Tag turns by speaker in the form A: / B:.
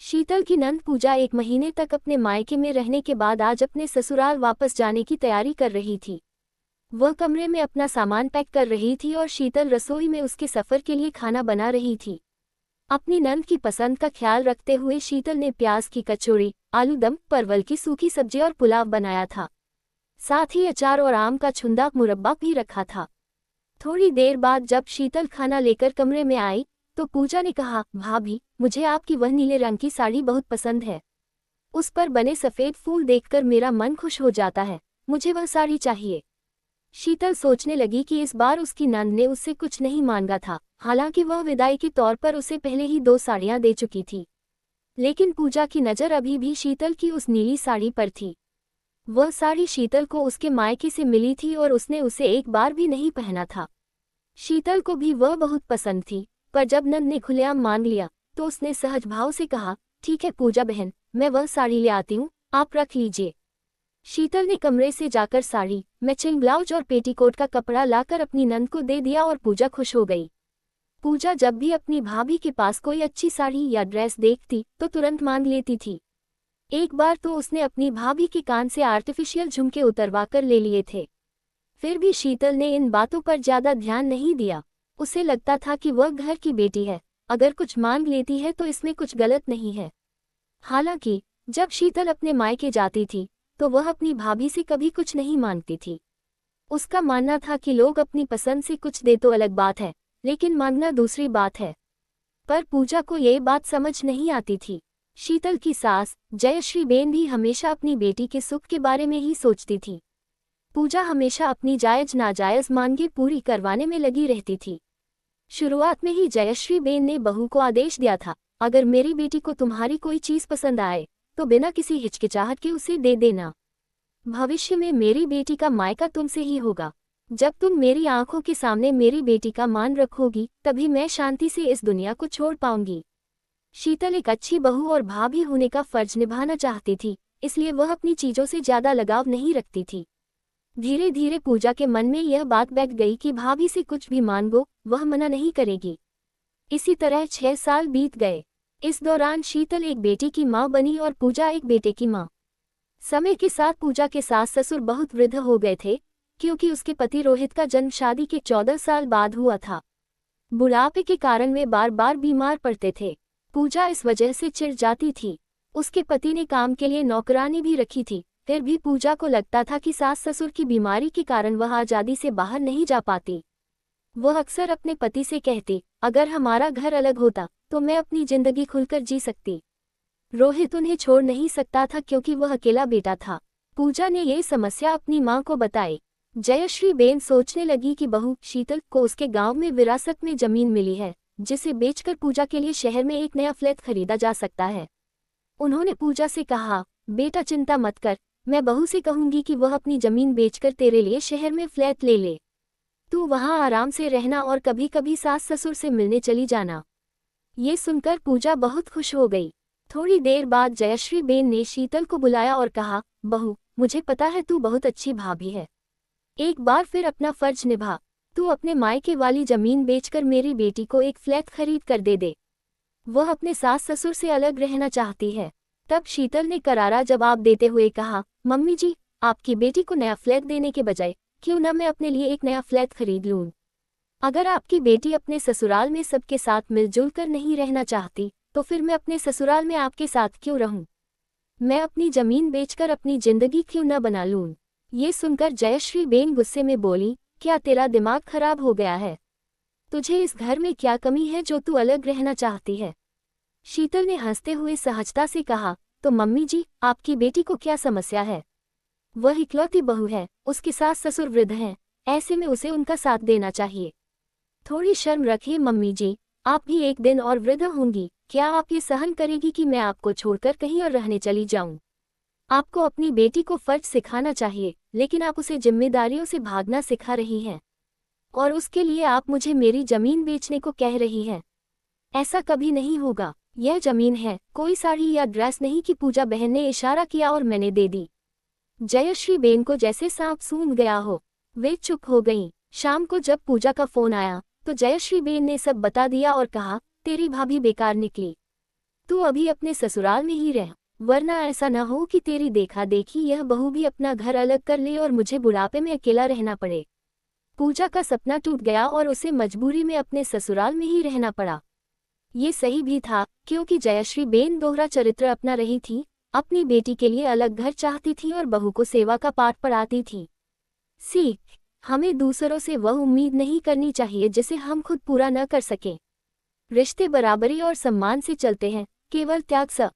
A: शीतल की नंद पूजा 1 महीने तक अपने मायके में रहने के बाद आज अपने ससुराल वापस जाने की तैयारी कर रही थी। वह कमरे में अपना सामान पैक कर रही थी और शीतल रसोई में उसके सफ़र के लिए खाना बना रही थी। अपनी नंद की पसंद का ख्याल रखते हुए शीतल ने प्याज की कचौड़ी, आलू दम, परवल की सूखी सब्जी और पुलाव बनाया था। साथ ही अचार और आम का छुंदा मुरब्बा भी रखा था। थोड़ी देर बाद जब शीतल खाना लेकर कमरे में आई तो पूजा ने कहा, भाभी, मुझे आपकी वह नीले रंग की साड़ी बहुत पसंद है। उस पर बने सफ़ेद फूल देखकर मेरा मन खुश हो जाता है। मुझे वह साड़ी चाहिए। शीतल सोचने लगी कि इस बार उसकी नंद ने उससे कुछ नहीं मांगा था। हालांकि वह विदाई के तौर पर उसे पहले ही 2 साड़ियां दे चुकी थी, लेकिन पूजा की नज़र अभी भी शीतल की उस नीली साड़ी पर थी। वह साड़ी शीतल को उसके मायके से मिली थी और उसने उसे एक बार भी नहीं पहना था। शीतल को भी वह बहुत पसंद थी, पर जब नंद ने खुलेआम मान लिया तो उसने सहज भाव से कहा, ठीक है पूजा बहन, मैं वह साड़ी ले आती हूँ, आप रख लीजिए। शीतल ने कमरे से जाकर साड़ी, मैचिंग ब्लाउज और पेटीकोट का कपड़ा लाकर अपनी नंद को दे दिया और पूजा खुश हो गई। पूजा जब भी अपनी भाभी के पास कोई अच्छी साड़ी या ड्रेस देखती तो तुरंत मांग लेती थी। एक बार तो उसने अपनी भाभी के कान से आर्टिफिशियल झुमके उतरवा कर ले लिए थे। फिर भी शीतल ने इन बातों पर ज्यादा ध्यान नहीं दिया। उसे लगता था कि वह घर की बेटी है, अगर कुछ मांग लेती है तो इसमें कुछ गलत नहीं है। हालांकि जब शीतल अपने मायके जाती थी तो वह अपनी भाभी से कभी कुछ नहीं मांगती थी। उसका मानना था कि लोग अपनी पसंद से कुछ दे तो अलग बात है, लेकिन मांगना दूसरी बात है। पर पूजा को ये बात समझ नहीं आती थी। शीतल की सास जयश्री बेन भी हमेशा अपनी बेटी के सुख के बारे में ही सोचती थी। पूजा हमेशा अपनी जायज नाजायज मांगे पूरी करवाने में लगी रहती थी। शुरुआत में ही जयश्री बेन ने बहू को आदेश दिया था, अगर मेरी बेटी को तुम्हारी कोई चीज़ पसंद आए तो बिना किसी हिचकिचाहट के उसे दे देना। भविष्य में मेरी बेटी का मायका तुमसे ही होगा। जब तुम मेरी आंखों के सामने मेरी बेटी का मान रखोगी तभी मैं शांति से इस दुनिया को छोड़ पाऊंगी। शीतल एक अच्छी बहू और भाभी होने का फर्ज निभाना चाहती थी, इसलिए वह अपनी चीज़ों से ज़्यादा लगाव नहीं रखती थी। धीरे धीरे पूजा के मन में यह बात बैठ गई कि भाभी से कुछ भी मांगो वह मना नहीं करेगी। इसी तरह 6 साल बीत गए। इस दौरान शीतल एक बेटी की मां बनी और पूजा एक बेटे की मां। समय के साथ पूजा के सास ससुर बहुत वृद्ध हो गए थे, क्योंकि उसके पति रोहित का जन्म शादी के 14 साल बाद हुआ था। बुढ़ापे के कारण वे बार बार बीमार पड़ते थे। पूजा इस वजह से चिढ़ जाती थी। उसके पति ने काम के लिए नौकरानी भी रखी थी, फिर भी पूजा को लगता था कि सास ससुर की बीमारी के कारण वह आज़ादी से बाहर नहीं जा पाती। वह अक्सर अपने पति से कहती, अगर हमारा घर अलग होता तो मैं अपनी जिंदगी खुलकर जी सकती। रोहित उन्हें छोड़ नहीं सकता था क्योंकि वह अकेला बेटा था। पूजा ने ये समस्या अपनी मां को बताई। जयश्री बेन सोचने लगी कि बहू शीतल को उसके गांव में विरासत में जमीन मिली है, जिसे बेचकर पूजा के लिए शहर में एक नया फ्लैट खरीदा जा सकता है। उन्होंने पूजा से कहा, बेटा चिंता मत कर, मैं बहू से कहूंगी कि वह अपनी जमीन बेचकर तेरे लिए शहर में फ्लैट ले ले। तू वहां आराम से रहना और कभी कभी सास ससुर से मिलने चली जाना। ये सुनकर पूजा बहुत खुश हो गई। थोड़ी देर बाद जयश्री बेन ने शीतल को बुलाया और कहा, बहू, मुझे पता है तू बहुत अच्छी भाभी है। एक बार फिर अपना फर्ज निभा। तू अपने मायके वाली जमीन बेचकर मेरी बेटी को एक फ्लैट खरीद कर दे दे। वह अपने सास ससुर से अलग रहना चाहती है। तब शीतल ने करारा जवाब देते हुए कहा, मम्मी जी, आपकी बेटी को नया फ्लैट देने के बजाय क्यों न मैं अपने लिए एक नया फ्लैट खरीद लूं। अगर आपकी बेटी अपने ससुराल में सबके साथ मिलजुल कर नहीं रहना चाहती तो फिर मैं अपने ससुराल में आपके साथ क्यों रहूं? मैं अपनी जमीन बेचकर अपनी जिंदगी क्यों न बना लूं? ये सुनकर जयश्री बेन गुस्से में बोली, क्या तेरा दिमाग खराब हो गया है? तुझे इस घर में क्या कमी है जो तू अलग रहना चाहती है? शीतल ने हंसते हुए सहजता से कहा, तो मम्मी जी, आपकी बेटी को क्या समस्या है? वह इकलौती बहू है, उसके सास ससुर वृद्ध हैं, ऐसे में उसे उनका साथ देना चाहिए। थोड़ी शर्म रखिए मम्मी जी, आप भी एक दिन और वृद्ध होंगी। क्या आप ये सहन करेगी कि मैं आपको छोड़कर कहीं और रहने चली जाऊं? आपको अपनी बेटी को फर्ज सिखाना चाहिए, लेकिन आप उसे जिम्मेदारियों से भागना सिखा रही हैं। और उसके लिए आप मुझे मेरी जमीन बेचने को कह रही हैं। ऐसा कभी नहीं होगा। यह जमीन है, कोई साड़ी या ड्रेस नहीं कि पूजा बहन ने इशारा किया और मैंने दे दी। जयश्री बेन को जैसे सांप सूंघ गया हो। वे चुप हो गईं। शाम को जब पूजा का फोन आया तो जयश्री बेन ने सब बता दिया और कहा, तेरी भाभी बेकार निकली। तू अभी अपने ससुराल में ही रह, वरना ऐसा न हो कि तेरी देखा देखी यह बहू भी अपना घर अलग कर ले और मुझे बुढ़ापे में अकेला रहना पड़े। पूजा का सपना टूट गया और उसे मजबूरी में अपने ससुराल में ही रहना पड़ा। ये सही भी था, क्योंकि जयश्री बेन दोहरा चरित्र अपना रही थी, अपनी बेटी के लिए अलग घर चाहती थी और बहू को सेवा का पाठ पढ़ाती थी। सीख, हमें दूसरों से वह उम्मीद नहीं करनी चाहिए जिसे हम खुद पूरा न कर सकें। रिश्ते बराबरी और सम्मान से चलते हैं, केवल त्याग से